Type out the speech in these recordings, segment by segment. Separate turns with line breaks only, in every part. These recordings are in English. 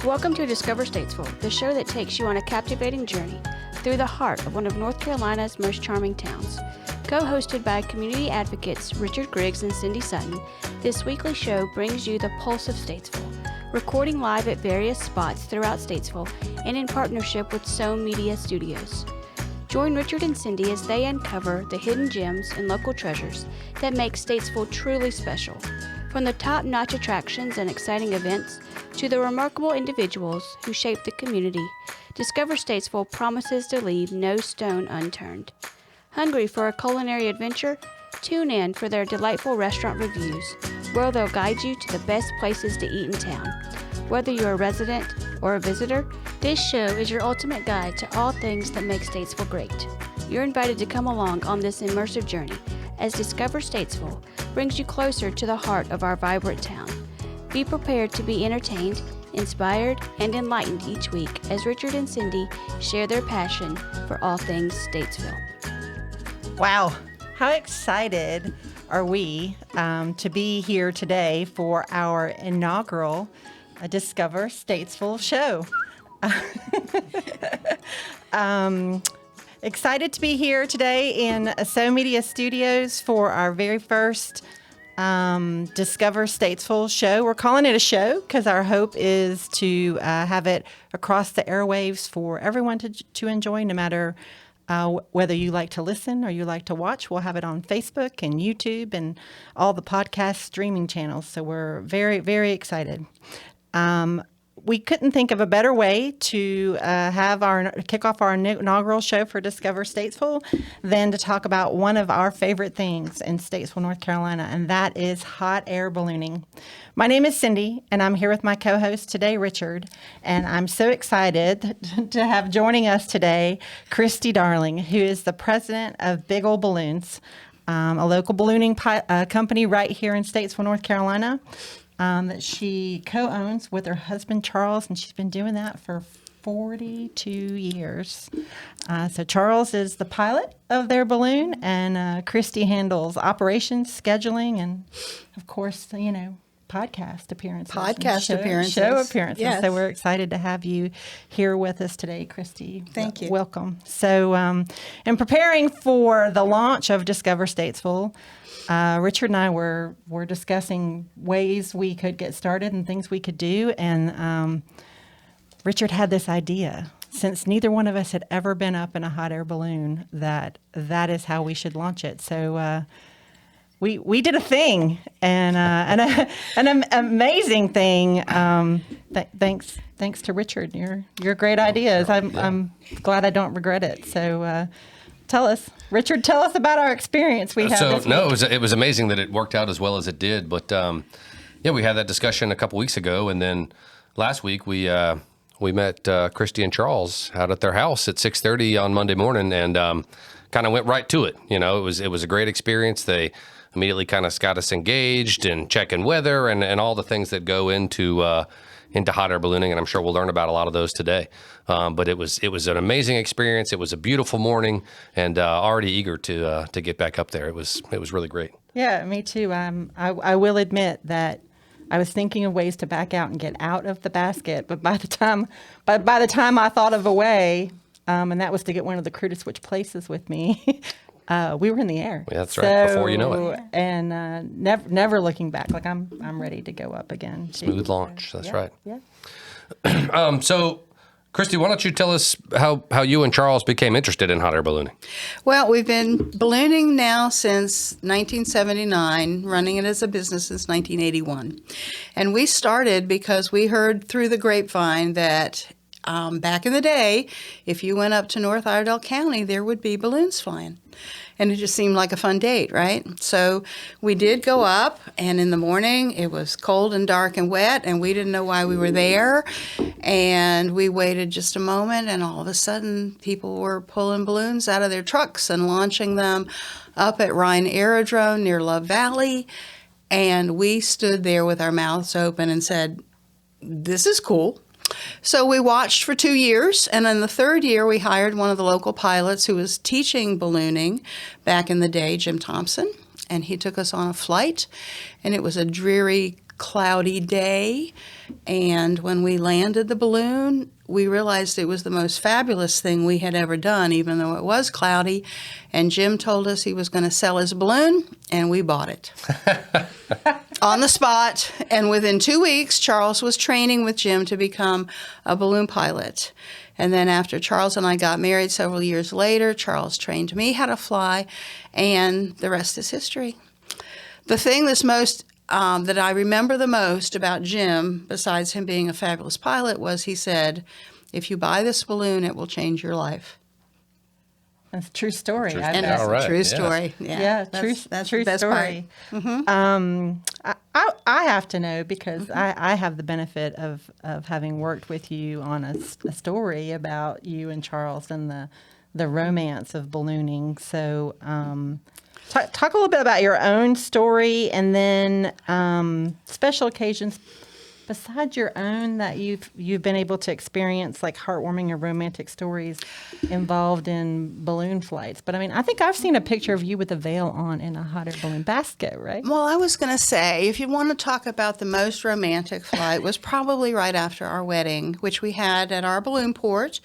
Welcome to Discover Statesville, the show that takes you on a captivating journey through the heart of one of North Carolina's most charming towns. Co-hosted by community advocates Richard Griggs and Cindy Sutton, this weekly show brings you the pulse of Statesville, recording live at various spots throughout Statesville and in partnership with Sohm Media Studios. Join Richard and Cindy as they uncover the hidden gems and local treasures that make Statesville truly special. From the top-notch attractions and exciting events to the remarkable individuals who shape the community, Discover Statesville promises to leave no stone unturned. Hungry for a culinary adventure? Tune in for their delightful restaurant reviews, where they'll guide you to the best places to eat in town. Whether you're a resident or a visitor, this show is your ultimate guide to all things that make Statesville great. You're invited to come along on this immersive journey as Discover Statesville brings you closer to the heart of our vibrant town. Be prepared to be entertained, inspired, and enlightened each week as Richard and Cindy share their passion for all things Statesville.
Wow, how excited are we to be here today for our inaugural Discover Statesville show. Excited to be here today in Sohm Media Studios for our very first Discover Statesville show. We're calling it a show because our hope is to have it across the airwaves for everyone to enjoy, no matter whether you like to listen or you like to watch. We'll have it on Facebook and YouTube and all the podcast streaming channels. So we're very, very excited. We couldn't think of a better way to kick off our inaugural show for Discover Statesville than to talk about one of our favorite things in Statesville, North Carolina, and that is hot air ballooning. My name is Cindy, and I'm here with my co-host today, Richard, and I'm so excited to have joining us today Kristie Darling, who is the president of Big Ol' Balloons, a local ballooning company right here in Statesville, North Carolina. That she co-owns with her husband, Charles, and she's been doing that for 42 years. So Charles is the pilot of their balloon, and Kristie handles operations, scheduling, and, of course, podcast appearances. Show appearances.
Yes.
So we're excited to have you here with us today, Kristie.
Thank you.
Welcome. So in preparing for the launch of Discover Statesville, Richard and I were discussing ways we could get started and things we could do, and Richard had this idea. Since neither one of us had ever been up in a hot air balloon, that is how we should launch it. So we did a thing, and an amazing thing. Thanks to Richard, your great ideas. I'm glad I don't regret it. So. Richard, tell us about our experience we had this week.
It was amazing that it worked out as well as it did. But we had that discussion a couple weeks ago, and then last week we met Kristie and Charles out at their house at 6:30 on Monday morning, and kind of went right to it. It was a great experience. They immediately kind of got us engaged and checking weather and all the things that go into hot air ballooning, and I'm sure we'll learn about a lot of those today. But it was an amazing experience. It was a beautiful morning, and already eager to get back up there. It was really great.
Yeah, me too. I will admit that I was thinking of ways to back out and get out of the basket, but by the time I thought of a way, and that was to get one of the crew to switch places with me. We were in the air.
Yeah, that's right. Before you know it,
and never looking back. Like I'm ready to go up again.
Smooth launch. That's right.
Yeah.
So, Kristie, why don't you tell us how you and Charles became interested in hot air ballooning?
Well, we've been ballooning now since 1979, running it as a business since 1981. And we started because we heard through the grapevine that back in the day, if you went up to North Iredell County, there would be balloons flying. And it just seemed like a fun date, right? So we did go up, and in the morning it was cold and dark and wet, and we didn't know why we were there. And we waited just a moment, and all of a sudden people were pulling balloons out of their trucks and launching them up at Ryan Aerodrome near Love Valley. And we stood there with our mouths open and said, this is cool. So we watched for 2 years, and in the third year we hired one of the local pilots who was teaching ballooning back in the day, Jim Thompson, and he took us on a flight, and it was a dreary, cloudy day. And when we landed the balloon, we realized it was the most fabulous thing we had ever done, even though it was cloudy. And Jim told us he was going to sell his balloon, and we bought it on the spot. And within 2 weeks, Charles was training with Jim to become a balloon pilot. And then after Charles and I got married several years later, Charles trained me how to fly, and the rest is history. The thing that's most that I remember the most about Jim, besides him being a fabulous pilot, was he said, "If you buy this balloon, it will change your life."
That's a true story.
True
I
story.
And
bet.
that's
All right,
a true
yeah.
story.
Yeah,
that's
true
the best
story. I have to know because I have the benefit of having worked with you on a story about you and Charles and the romance of ballooning. So talk a little bit about your own story and then special occasions besides your own that you've been able to experience, like heartwarming or romantic stories involved in balloon flights. But I mean, I think I've seen a picture of you with a veil on in a hot air balloon basket, right?
Well, I was going to say, if you want to talk about the most romantic flight, was probably right after our wedding, which we had at our balloon port.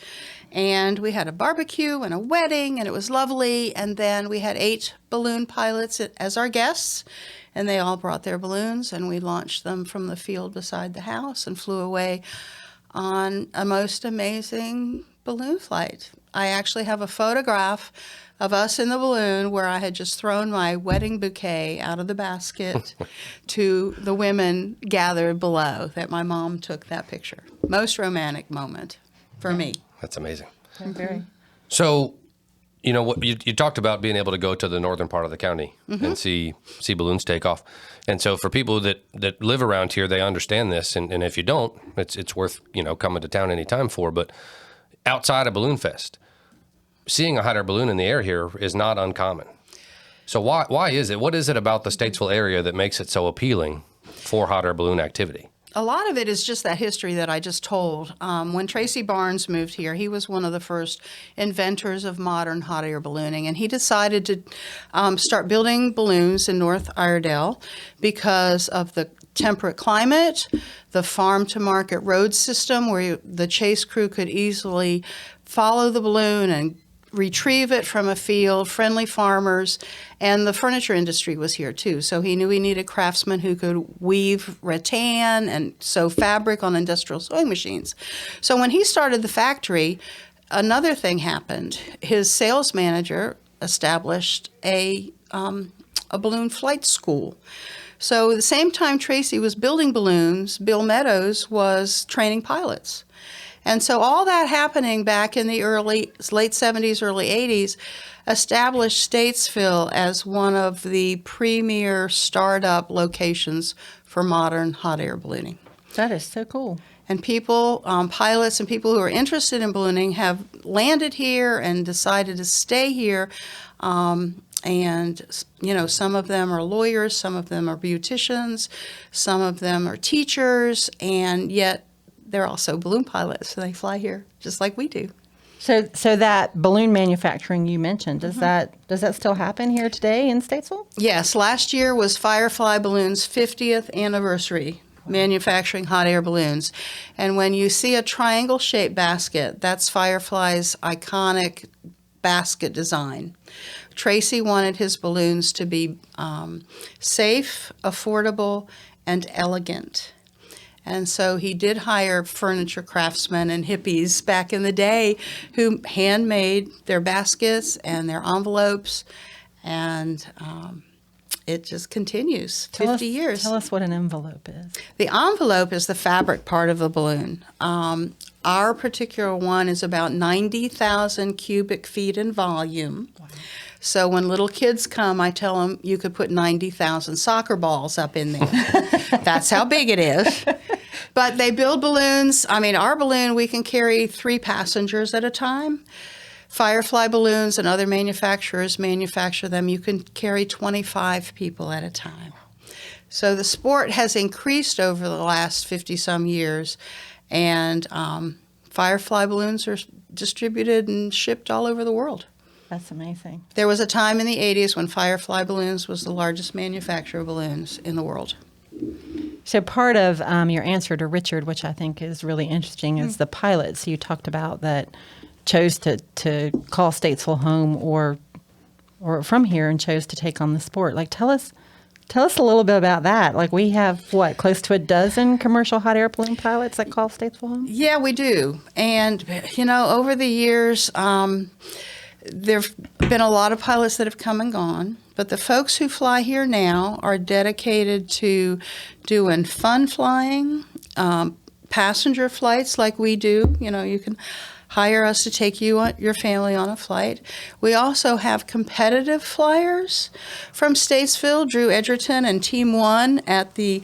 And we had a barbecue and a wedding, and it was lovely. And then we had 8 balloon pilots as our guests, and they all brought their balloons, and we launched them from the field beside the house and flew away on a most amazing balloon flight. I actually have a photograph of us in the balloon where I had just thrown my wedding bouquet out of the basket to the women gathered below, that my mom took that picture. Most romantic moment for me.
That's amazing.
Very.
So, you know, what you talked about being able to go to the northern part of the county and see balloons take off. And so for people that live around here, they understand this. And if you don't, it's worth, coming to town anytime for. But outside of Balloon Fest, seeing a hot air balloon in the air here is not uncommon. So why is it? What is it about the Statesville area that makes it so appealing for hot air balloon activity?
A lot of it is just that history that I just told. When Tracy Barnes moved here, he was one of the first inventors of modern hot air ballooning, and he decided to start building balloons in North Iredell because of the temperate climate, the farm-to-market road system where the chase crew could easily follow the balloon and retrieve it from a field, friendly farmers, and the furniture industry was here too. So he knew he needed craftsmen who could weave rattan and sew fabric on industrial sewing machines. So when he started the factory, another thing happened. His sales manager established a balloon flight school. So at the same time Tracy was building balloons, Bill Meadows was training pilots. And so all that happening back in the late 70s, early 80s established Statesville as one of the premier startup locations for modern hot air ballooning.
That is so cool.
And people, pilots and people who are interested in ballooning have landed here and decided to stay here. And, some of them are lawyers, some of them are beauticians, some of them are teachers, and yet they're also balloon pilots, so they fly here just like we do.
So that balloon manufacturing you mentioned, does that still happen here today in Statesville?
Yes, last year was Firefly Balloon's 50th anniversary manufacturing hot air balloons. And when you see a triangle-shaped basket, that's Firefly's iconic basket design. Tracy wanted his balloons to be safe, affordable, and elegant. And so he did hire furniture craftsmen and hippies back in the day who handmade their baskets and their envelopes, and it just continues. 50 years.
Tell us what an envelope is.
The envelope is the fabric part of the balloon. Our particular one is about 90,000 cubic feet in volume. Wow. So when little kids come, I tell them you could put 90,000 soccer balls up in there. That's how big it is. But they build balloons. I mean, our balloon, we can carry 3 passengers at a time. Firefly balloons and other manufacturers manufacture them. You can carry 25 people at a time. So the sport has increased over the last 50-some years, and Firefly balloons are distributed and shipped all over the world.
That's amazing.
There was a time in the 80s when Firefly Balloons was the largest manufacturer of balloons in the world.
So part of your answer to Richard, which I think is really interesting, is the pilots you talked about that chose to call Statesville home or from here and chose to take on the sport. Like, tell us a little bit about that. Like, we have, close to a dozen commercial hot air balloon pilots that call Statesville home?
Yeah, we do. And, over the years, there have been a lot of pilots that have come and gone. But the folks who fly here now are dedicated to doing fun flying, passenger flights like we do. You can hire us to take your family on a flight. We also have competitive flyers from Statesville. Drew Edgerton and Team 1 at the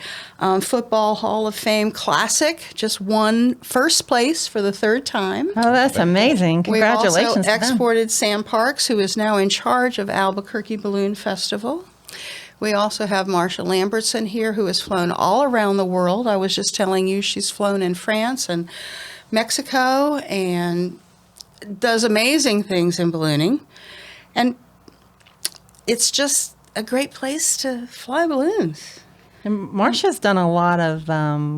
Football Hall of Fame Classic just won first place for the third time.
Oh, that's amazing. Congratulations.
We also
to them.
exported Sam Parks, who is now in charge of Albuquerque Balloon Festival. We also have Marsha Lambertson here, who has flown all around the world. I was just telling you she's flown in France and Mexico and does amazing things in ballooning. And it's just a great place to fly balloons.
And Marsha's done a lot of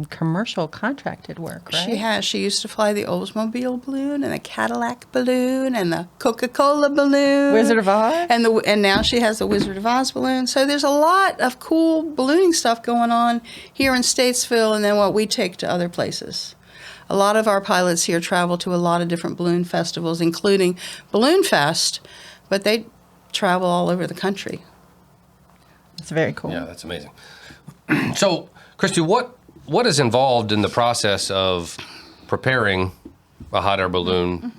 commercial contracted work, right?
She has. She used to fly the Oldsmobile balloon and the Cadillac balloon and the Coca-Cola balloon.
Wizard of Oz?
And now she has the Wizard of Oz balloon. So there's a lot of cool ballooning stuff going on here in Statesville and then what we take to other places. A lot of our pilots here travel to a lot of different balloon festivals, including Balloon Fest, but they travel all over the country.
It's very cool.
Yeah, that's amazing. So, Kristie, what is involved in the process of preparing a hot air balloon?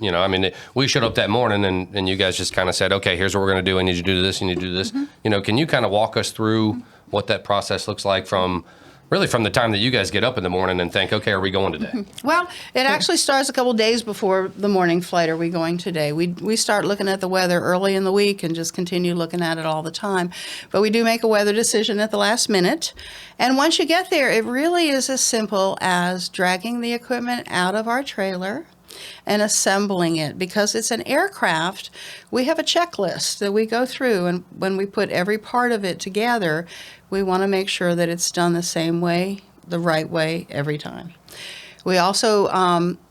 We showed up that morning and you guys just kind of said, okay, here's what we're going to do. I need you to do this. You need to do this. Can you kind of walk us through what that process looks like from the time that you guys get up in the morning and think, okay, are we going today?
Well, it actually starts a couple days before the morning flight. Are we going today? We start looking at the weather early in the week and just continue looking at it all the time. But we do make a weather decision at the last minute. And once you get there, it really is as simple as dragging the equipment out of our trailer and assembling it. Because it's an aircraft, we have a checklist that we go through, and when we put every part of it together, we want to make sure that it's done the same way, the right way, every time. We also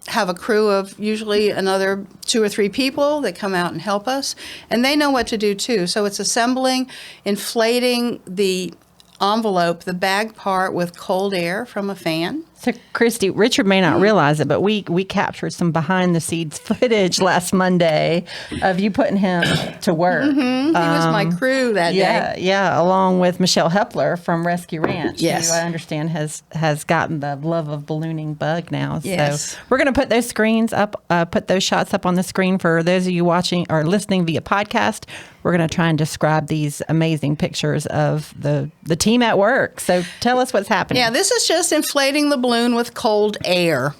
have a crew of usually another 2 or 3 people that come out and help us, and they know what to do too. So it's assembling, inflating the envelope, the bag part, with cold air from a fan.
So, Kristie, Richard may not realize it, but we captured some behind-the-scenes footage last Monday of you putting him to work.
He was my crew that day.
Yeah, along with Michelle Hepler from Rescue Ranch,
Yes.
who I understand has gotten the love of ballooning bug now.
Yes.
So we're going to put those screens up, put those shots up on the screen for those of you watching or listening via podcast. We're going to try and describe these amazing pictures of the team at work. So tell us what's happening.
Yeah, this is just inflating the balloon with cold air.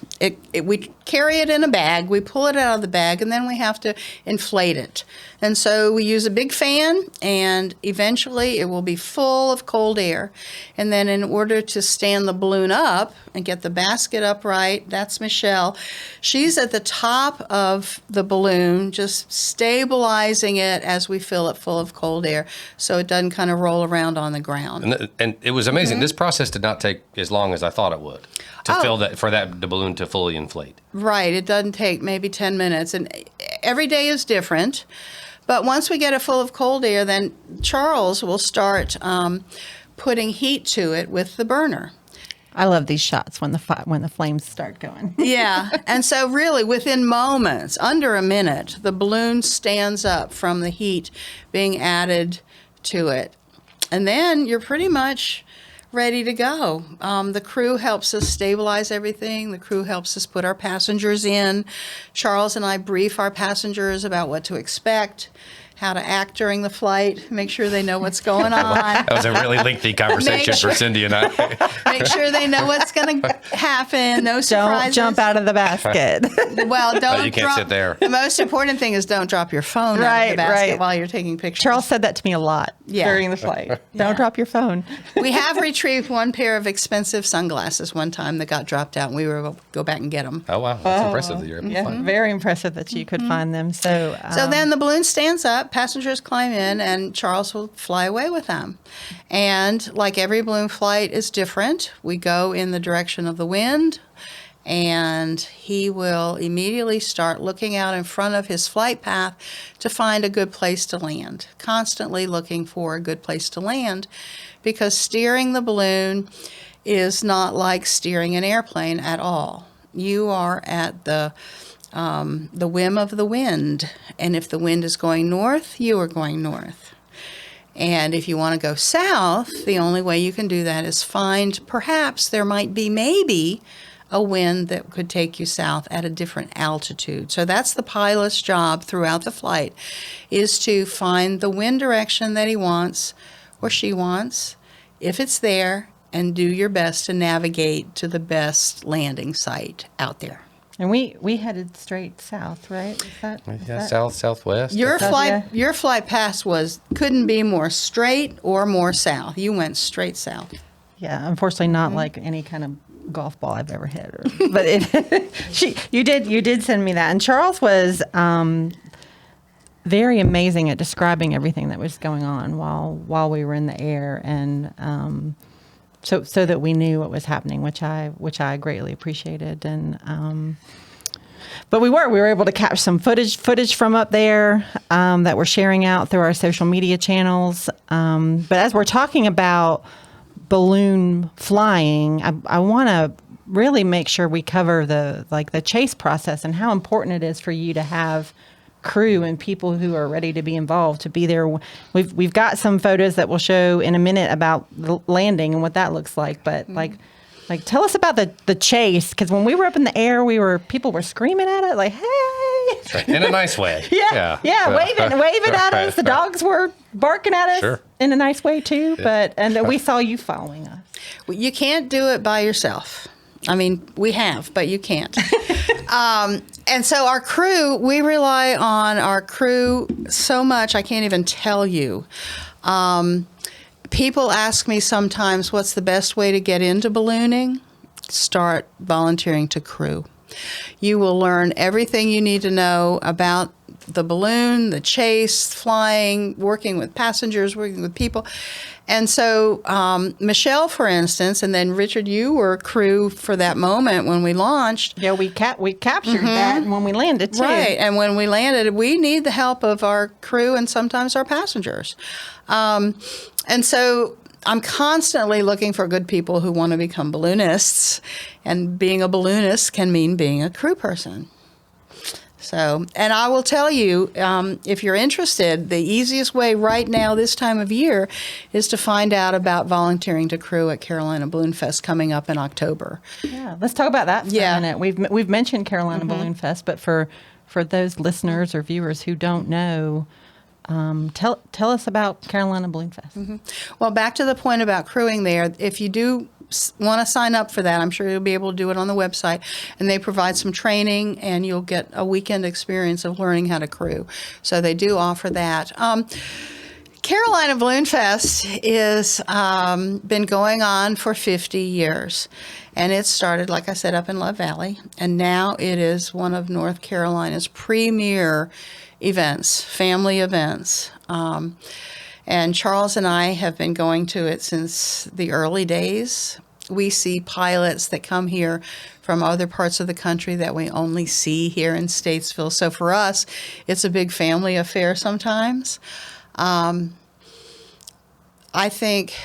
We carry it in a bag, we pull it out of the bag, and then we have to inflate it. And so we use a big fan, and eventually it will be full of cold air. And then in order to stand the balloon up and get the basket upright, that's Michelle. She's at the top of the balloon, just stabilizing it as we fill it full of cold air so it doesn't kind of roll around on the ground.
And it was amazing. This process did not take as long as I thought it would to fill that, for the balloon to fully inflate.
Right. It doesn't take maybe 10 minutes. And every day is different. But once we get it full of cold air, then Charles will start putting heat to it with the burner.
I love these shots when the flames start going.
Yeah. And so really within moments, under a minute, the balloon stands up from the heat being added to it. And then you're pretty much ready to go. The crew helps us stabilize everything. The crew helps us put our passengers in. Charles and I brief our passengers about what to expect, how to act during the flight, make sure they know what's going on.
That was a really lengthy conversation for Cindy and I.
Make sure they know what's going to happen. No surprises.
Don't jump out of the basket.
Well, don't.
You can't sit there.
The most important thing is don't drop your phone out of the basket while you're taking pictures.
Charles said that to me a lot during the flight. Don't drop your phone.
We have retrieved one pair of expensive sunglasses one time that got dropped out, and we were able to go back and get them.
Oh, wow. That's impressive that you're able to find them.
Very impressive that you could find them. So
then the balloon stands up. passengers climb in, and Charles will fly away with them. And like every balloon flight is different. We go in the direction of the wind, and he will immediately start looking out in front of his flight path to find a good place to land, constantly looking for a good place to land, because steering the balloon is not like steering an airplane at all. You are at the whim of the wind, and if the wind is going north, you are going north. And if you want to go south, the only way you can do that is find, perhaps there might be maybe a wind that could take you south at a different altitude. So that's the pilot's job throughout the flight, is to find the wind direction that he wants or she wants, if it's there, and do your best to navigate to the best landing site out there.
And we headed straight south, right? Is that
South, southwest.
Your
Yeah.
flight path couldn't be more straight or more south. You went straight south.
Yeah, unfortunately, not like any kind of golf ball I've ever hit. But you did send me that, and Charles was very amazing at describing everything that was going on while we were in the air, and so that we knew what was happening, which I greatly appreciated. And but we were able to capture some footage from up there that we're sharing out through our social media channels. But as we're talking about balloon flying, I want to really make sure we cover the chase process and how important it is for you to have crew and people who are ready to be involved to be there. We've got some photos that we'll show in a minute about the landing and what that looks like, but like tell us about the chase, because when we were up in the air, people were screaming at it like, hey,
in a nice way.
yeah, waving at us. The dogs were barking at us
Sure.
in a nice way too. But then we saw you following us.
Well, you can't do it by yourself. I mean, we have, but you can't. And so our crew, we rely on our crew so much, I can't even tell you. People ask me sometimes, what's the best way to get into ballooning? Start volunteering to crew. You will learn everything you need to know about the balloon, the chase, flying, working with passengers, working with people. And so Michelle, for instance, and then Richard, you were crew for that moment when we launched.
Yeah, we captured that when we landed too.
Right, and when we landed, we need the help of our crew and sometimes our passengers. And so I'm constantly looking for good people who want to become balloonists, and being a balloonist can mean being a crew person. So, and I will tell you, if you're interested, the easiest way right now this time of year is to find out about volunteering to crew at Carolina Balloon Fest coming up in October.
Yeah, let's talk about that for a minute. We've mentioned Carolina Balloon Fest, but for those listeners or viewers who don't know, tell us about Carolina Balloon Fest.
Well, back to the point about crewing there, if you do want to sign up for that, I'm sure you'll be able to do it on the website, and they provide some training, and you'll get a weekend experience of learning how to crew. So they do offer that. Carolina Balloon Fest is been going on for 50 years, and it started, like I said, up in Love Valley, and now it is one of North Carolina's premier events, family events. And Charles and I have been going to it since the early days. We see pilots that come here from other parts of the country that we only see here in Statesville. So for us, it's a big family affair sometimes. I think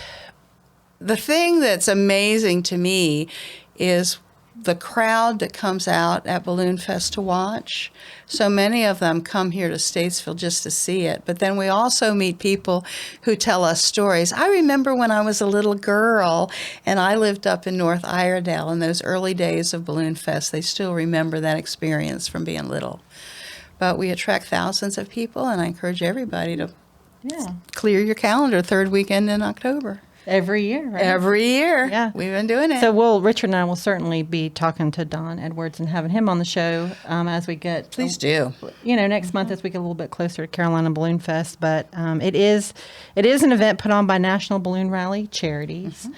the thing that's amazing to me is the crowd that comes out at Balloon Fest to watch. So many of them come here to Statesville just to see it. But then we also meet people who tell us stories. I remember when I was a little girl and I lived up in North Iredell in those early days of Balloon Fest. They still remember that experience from being little. But we attract thousands of people, and I encourage everybody to clear your calendar third weekend in October.
Every year, right?
Every year.
Yeah.
We've been doing it.
So Richard and I will certainly be talking to Don Edwards and having him on the show as we get.
Please do.
Next month as we get a little bit closer to Carolina Balloon Fest. But it is an event put on by National Balloon Rally Charities.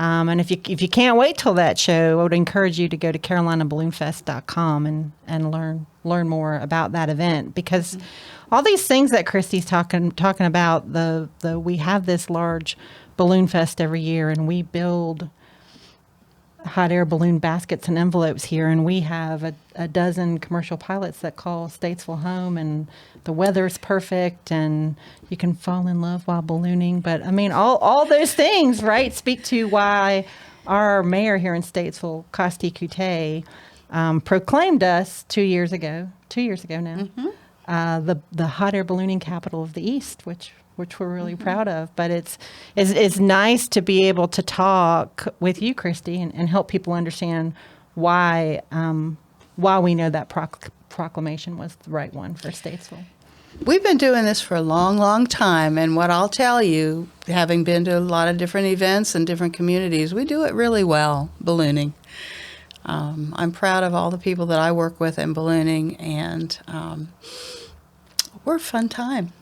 And if you can't wait till that show, I would encourage you to go to carolinaballoonfest.com and learn more about that event, because all these things that Kristie's talking about, we have this large balloon fest every year, and we build hot air balloon baskets and envelopes here, and we have a dozen commercial pilots that call Statesville home, and the weather's perfect, and you can fall in love while ballooning. But I mean, all those things, right, speak to why our mayor here in Statesville, Kristie proclaimed us 2 years ago now, the hot air ballooning capital of the East, which we're really proud of. But it's nice to be able to talk with you, Kristie, and help people understand why we know that proclamation was the right one for Statesville.
We've been doing this for a long, long time, and what I'll tell you, having been to a lot of different events and different communities, we do it really well, ballooning. I'm proud of all the people that I work with in ballooning, and we're a fun time.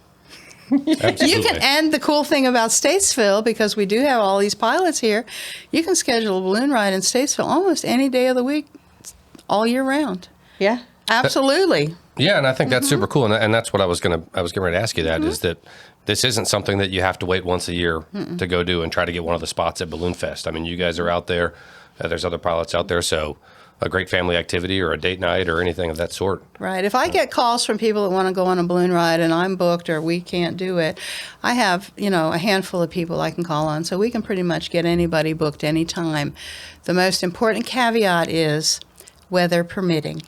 Absolutely.
And the cool thing about Statesville, because we do have all these pilots here, you can schedule a balloon ride in Statesville almost any day of the week, all year round.
Yeah.
Absolutely.
Yeah, and I think that's super cool, and that's what I was getting ready to ask you. That is that this isn't something that you have to wait once a year to go do and try to get one of the spots at Balloon Fest. I mean, you guys are out there. There's other pilots out there, so a great family activity or a date night or anything of that sort.
Right. If I get calls from people that want to go on a balloon ride and I'm booked or we can't do it, I have, a handful of people I can call on, so we can pretty much get anybody booked anytime. The most important caveat is weather permitting.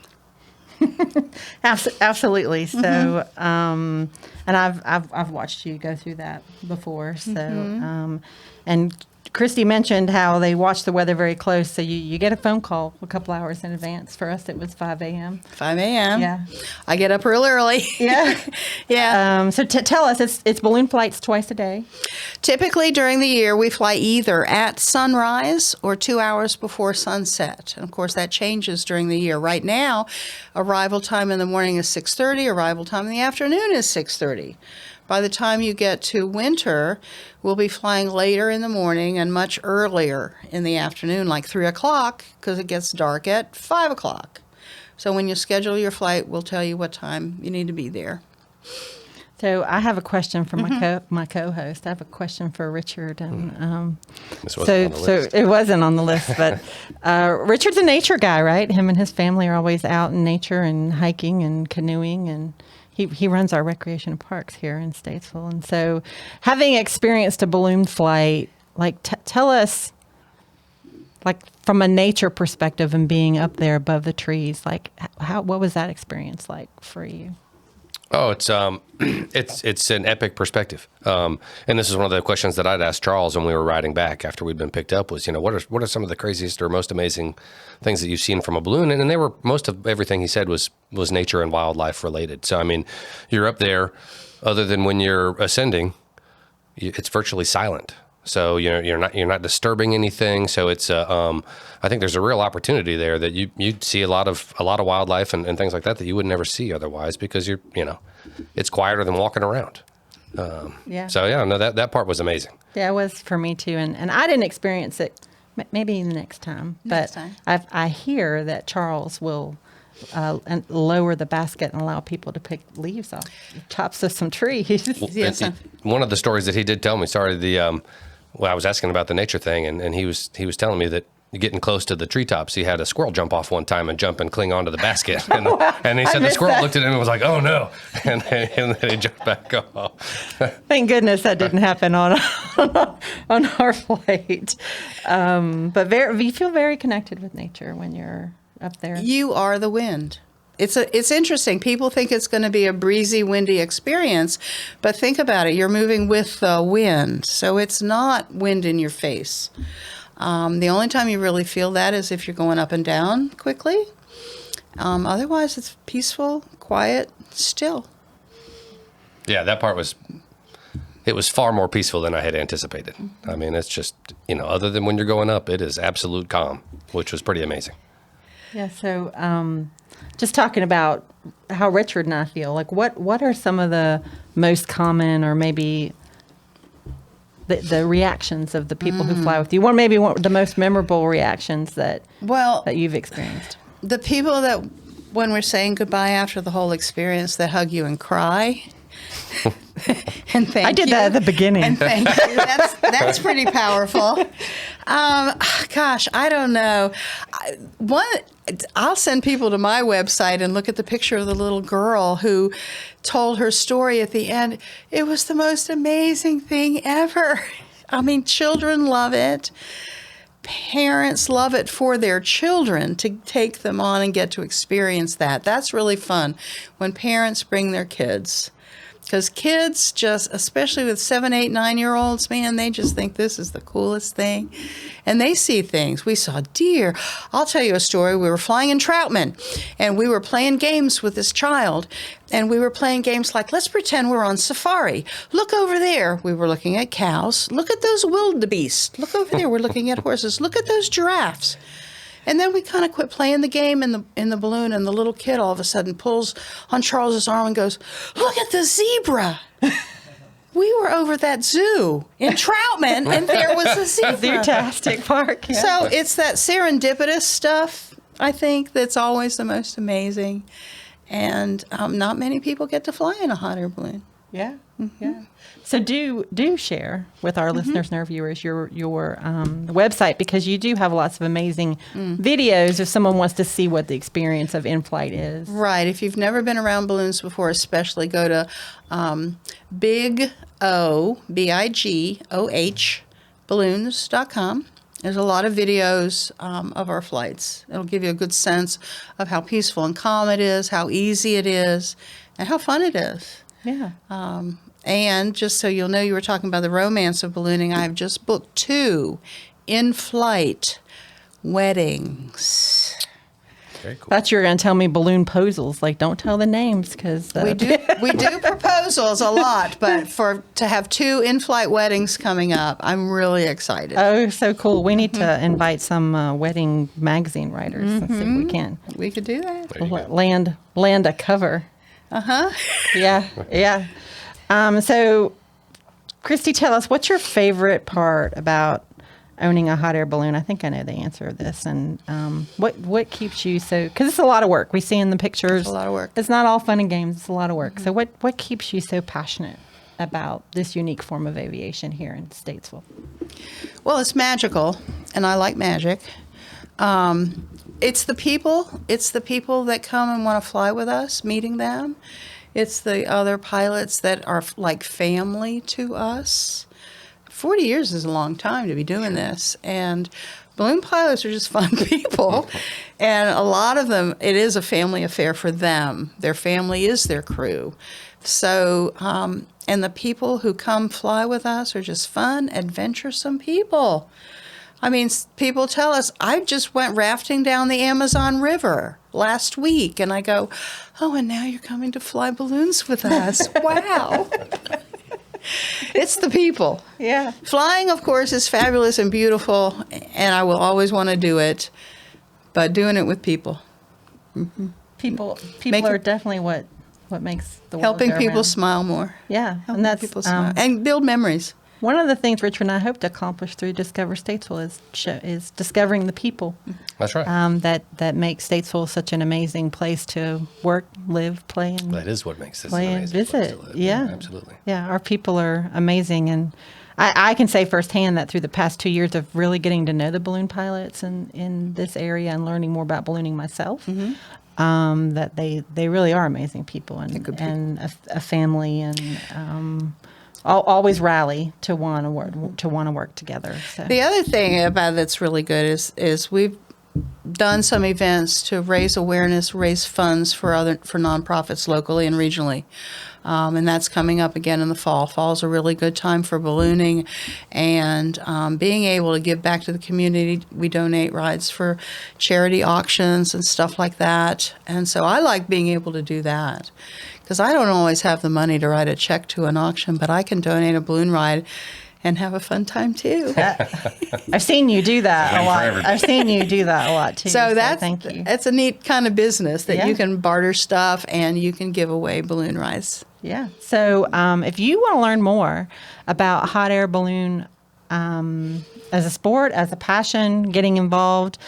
Absolutely. So, and I've watched you go through that before. So, and Kristie mentioned how they watch the weather very close. So you get a phone call a couple hours in advance. For us, it was 5 a.m.
5 a.m.
Yeah.
I get up real early.
Yeah.
Yeah.
So tell us, it's balloon flights twice a day?
Typically during the year, we fly either at sunrise or 2 hours before sunset. And of course, that changes during the year. Right now, arrival time in the morning is 6:30. Arrival time in the afternoon is 6:30. By the time you get to winter, we'll be flying later in the morning and much earlier in the afternoon, like 3 o'clock, because it gets dark at 5 o'clock. So when you schedule your flight, we'll tell you what time you need to be there.
So I have a question for my co-host. I have a question for Richard, and
This wasn't on the list.
so it wasn't on the list, but Richard's a nature guy, right? Him and his family are always out in nature and hiking and canoeing, and he runs our recreation parks here in Statesville. And so, having experienced a balloon flight, tell us, from a nature perspective and being up there above the trees, what was that experience like for you?
Oh, it's an epic perspective, and this is one of the questions that I'd asked Charles when we were riding back after we'd been picked up. Was what are some of the craziest or most amazing things that you've seen from a balloon? And they were, most of everything he said was nature and wildlife related. So I mean, you're up there, other than when you're ascending, it's virtually silent. So you're not disturbing anything. So it's I think there's a real opportunity there that you'd see a lot of wildlife and things like that you would never see otherwise, because it's quieter than walking around.
Yeah.
So yeah, no, that part was amazing.
Yeah, it was for me too, and I didn't experience it. Maybe the next time.
Next
But
time.
I hear that Charles will and lower the basket and allow people to pick leaves off the tops of some trees.
Yes.
One of the stories that he did tell me, I was asking about the nature thing, and he was telling me that getting close to the treetops, he had a squirrel jump off one time and jump and cling onto the basket. And he said the squirrel looked at him and was like, "Oh no!" And then he jumped back off.
Thank goodness that didn't happen on our flight. But you feel very connected with nature when you're up there.
You are the wind. It's interesting. People think it's going to be a breezy, windy experience, but think about it. You're moving with the wind, so it's not wind in your face. The only time you really feel that is if you're going up and down quickly. Otherwise, it's peaceful, quiet, still.
Yeah, that part was far more peaceful than I had anticipated. I mean, it's just, other than when you're going up, it is absolute calm, which was pretty amazing.
Yeah, so just talking about how Richard and I feel, what are some of the most common or maybe the reactions of the people who fly with you? Or maybe one the most memorable reactions that you've experienced?
The people that, when we're saying goodbye after the whole experience, that hug you and cry. And thank you.
I did that at the beginning.
And thank you. That's pretty powerful. Gosh, I don't know. I'll send people to my website and look at the picture of the little girl who told her story at the end. It was the most amazing thing ever. I mean, children love it. Parents love it for their children to take them on and get to experience that. That's really fun when parents bring their kids. Because kids just, especially with 7, 8, 9-year-olds, man, they just think this is the coolest thing. And they see things. We saw deer. I'll tell you a story. We were flying in Troutman, and we were playing games with this child. And we were playing games like, let's pretend we're on safari. Look over there. We were looking at cows. Look at those wildebeest. Look over there. We're looking at horses. Look at those giraffes. And then we kind of quit playing the game in the balloon, and the little kid all of a sudden pulls on Charles's arm and goes, "Look at the zebra." We were over that zoo in Troutman, and there was a zebra.
Fantastic park. Yeah.
So it's that serendipitous stuff, I think, that's always the most amazing. And not many people get to fly in a hot air balloon.
Yeah. Yeah. So do share with our listeners and our viewers your website, because you do have lots of amazing videos if someone wants to see what the experience of in-flight is.
Right. If you've never been around balloons before, especially go to BIGOH balloons.com. There's a lot of videos of our flights. It'll give you a good sense of how peaceful and calm it is, how easy it is, and how fun it is.
Yeah.
And just so you'll know, you were talking about the romance of ballooning. I've just booked 2 in-flight weddings.
Very cool.
Thought you were going to tell me balloon posals. Like, don't tell the names, because
We do proposals a lot, but to have 2 in-flight weddings coming up, I'm really excited.
Oh, so cool. We need to invite some wedding magazine writers and see if we can.
We could do that.
There you go.
Land a cover.
Uh-huh.
Yeah. So, Kristie, tell us, what's your favorite part about owning a hot air balloon? I think I know the answer to this. And what keeps you so, because it's a lot of work. We see in the pictures.
It's a lot of work.
It's not all fun and games. It's a lot of work. So what keeps you so passionate about this unique form of aviation here in Statesville?
Well, it's magical, and I like magic. It's the people. It's the people that come and want to fly with us, meeting them. It's the other pilots that are like family to us. 40 years is a long time to be doing this. And balloon pilots are just fun people. And a lot of them, it is a family affair for them. Their family is their crew. So, and the people who come fly with us are just fun, adventuresome people. I mean, people tell us, I just went rafting down the Amazon River last week. And I go, oh, and now you're coming to fly balloons with us. Wow. It's the people.
Yeah.
Flying, of course, is fabulous and beautiful, and I will always want to do it, but doing it with people.
Mm-hmm. People are definitely what makes the world
helping
go
people
around.
smile more.
Yeah,
Helping
and that's
people smile. And build memories.
one of the things Richard and I hope to accomplish through Discover Statesville is discovering the people.
That's right.
That make Statesville such an amazing place to work, live, play, and
That is what makes this
play
an
and
amazing place
visit.
to live.
Yeah,
Absolutely.
Yeah, our people are amazing, and I can say firsthand that through the past 2 years of really getting to know the balloon pilots in this area and learning more about ballooning myself, that they really are amazing people and a family, and always rally to want to work together. So.
The other thing about that's really good is we've done some events to raise awareness, raise funds for nonprofits locally and regionally. And that's coming up again in the fall. Fall's a really good time for ballooning, and being able to give back to the community. We donate rides for charity auctions and stuff like that. And so I like being able to do that, because I don't always have the money to write a check to an auction, but I can donate a balloon ride and have a fun time too.
I've seen you do that a lot. I've seen you do that a lot too.
So
thank you.
That's a neat kind of business that
Yeah.
you can barter stuff and you can give away balloon rides.
Yeah. So if you want to learn more about hot air balloon as a sport, as a passion, getting involved,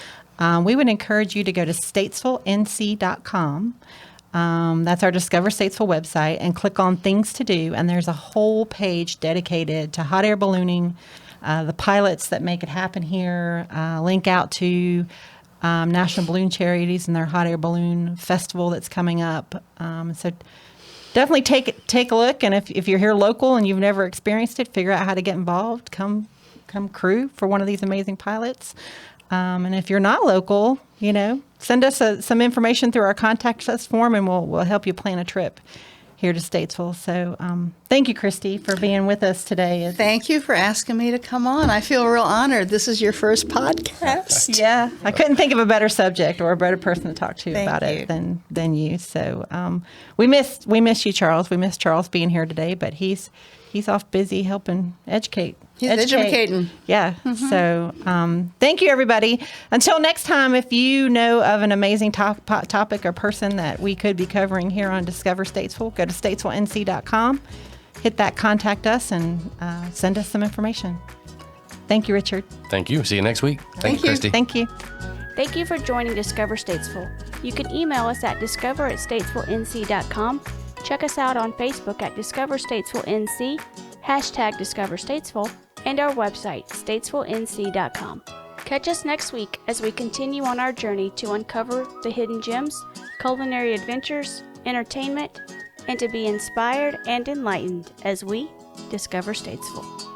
we would encourage you to go to statesvillenc.com. That's our Discover Statesville website, and click on Things to Do. And there's a whole page dedicated to hot air ballooning, the pilots that make it happen here, link out to National Balloon Charities and their hot air balloon festival that's coming up. So definitely take a look. And if you're here local and you've never experienced it, figure out how to get involved. Come crew for one of these amazing pilots. And if you're not local, send us some information through our contact us form, and we'll help you plan a trip here to Statesville. So thank you, Kristie, for being with us today.
Thank you for asking me to come on. I feel real honored. This is your first podcast.
Yeah, I couldn't think of a better subject or a better person to talk to about
you.
it than you. So we miss you, Charles. We miss Charles being here today, but he's off busy helping educate.
He's educating.
Yeah. So thank you, everybody. Until next time, if you know of an amazing topic or person that we could be covering here on Discover Statesville, go to statesvillenc.com, hit that contact us, and send us some information. Thank you, Richard.
Thank you. See you next week.
Thank you.
Kristie.
Thank you.
Thank you for joining Discover Statesville. You can email us at discover@statesvillenc.com. Check us out on Facebook at Discover Statesville NC, #Discover Statesville, and our website, statesvillenc.com. Catch us next week as we continue on our journey to uncover the hidden gems, culinary adventures, entertainment, and to be inspired and enlightened as we discover Statesville.